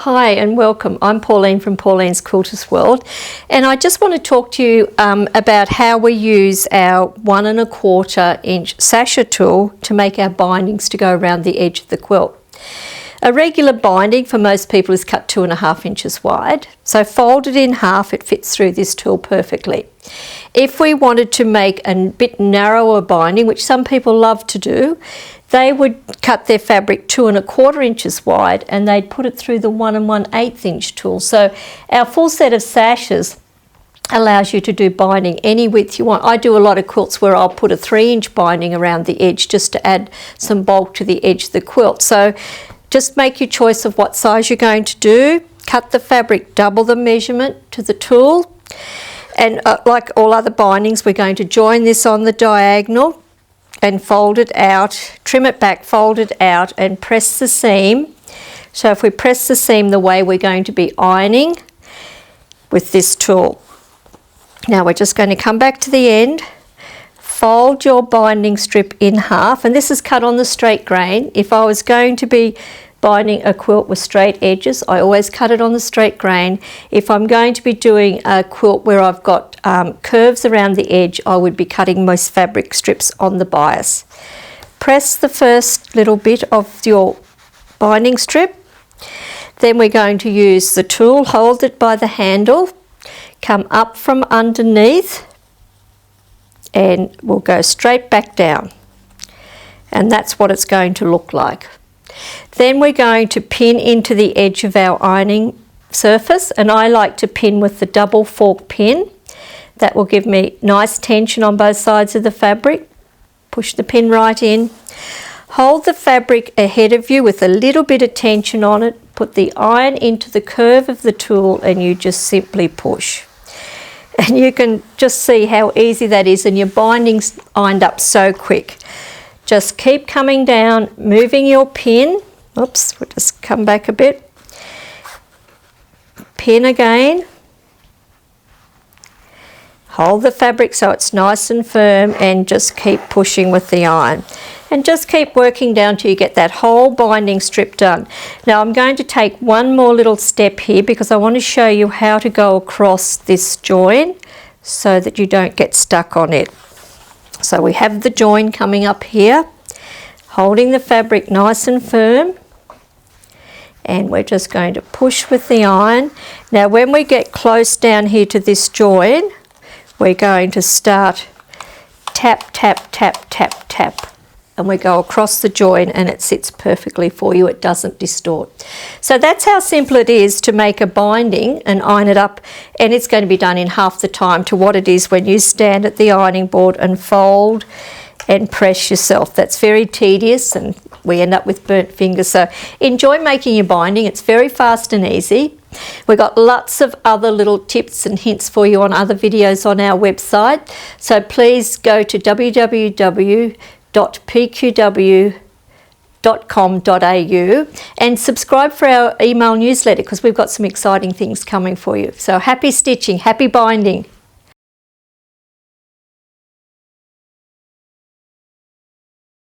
Hi and welcome. I'm Pauline from Pauline's Quilters World, and I just want to talk to you about how we use our 1 1/4 inch Sasher tool to make our bindings to go around the edge of the quilt. A regular binding for most people is cut 2.5 inches wide, so folded in half it fits through this tool perfectly. If we wanted to make a bit narrower binding, which some people love to do, they would cut their fabric 2 1/4 inches wide and they'd put it through the 1 1/8 inch tool. So our full set of sashes allows you to do binding any width you want. I do a lot of quilts where I'll put a 3-inch binding around the edge just to add some bulk to the edge of the quilt. So just make your choice of what size you're going to do. Cut the fabric double the measurement to the tool. And like all other bindings, we're going to join this on the diagonal and fold it out, trim it back, fold it out and press the seam. So if we press the seam the way we're going to be ironing with this tool. Now we're just going to come back to the end, fold your binding strip in half, and this is cut on the straight grain. If I was going to be binding a quilt with straight edges, I always cut it on the straight grain. If I'm going to be doing a quilt where I've got curves around the edge, I would be cutting most fabric strips on the bias. Press the first little bit of your binding strip, then we're going to use the tool, hold it by the handle, come up from underneath and we'll go straight back down, and that's what it's going to look like. Then we're going to pin into the edge of our ironing surface, and I like to pin with the double fork pin. That will give me nice tension on both sides of the fabric. Push the pin right in. Hold the fabric ahead of you with a little bit of tension on it. Put the iron into the curve of the tool and you just simply push. And you can just see how easy that is, and your binding's ironed up so quick. Just keep coming down, moving your pin. Oops, we'll just come back a bit. Pin again. Hold the fabric so it's nice and firm and just keep pushing with the iron. And just keep working down till you get that whole binding strip done. Now I'm going to take one more little step here because I want to show you how to go across this join so that you don't get stuck on it. So we have the join coming up here, holding the fabric nice and firm, and we're just going to push with the iron. Now when we get close down here to this join, we're going to start tap, tap, tap, tap, tap, and we go across the join and it sits perfectly for you, it doesn't distort. So that's how simple it is to make a binding and iron it up, and it's going to be done in half the time to what it is when you stand at the ironing board and fold and press yourself. That's very tedious and we end up with burnt fingers. So enjoy making your binding, it's very fast and easy. We've got lots of other little tips and hints for you on other videos on our website. So please go to www.pqw.com.au and subscribe for our email newsletter because we've got some exciting things coming for you. So happy stitching, happy binding.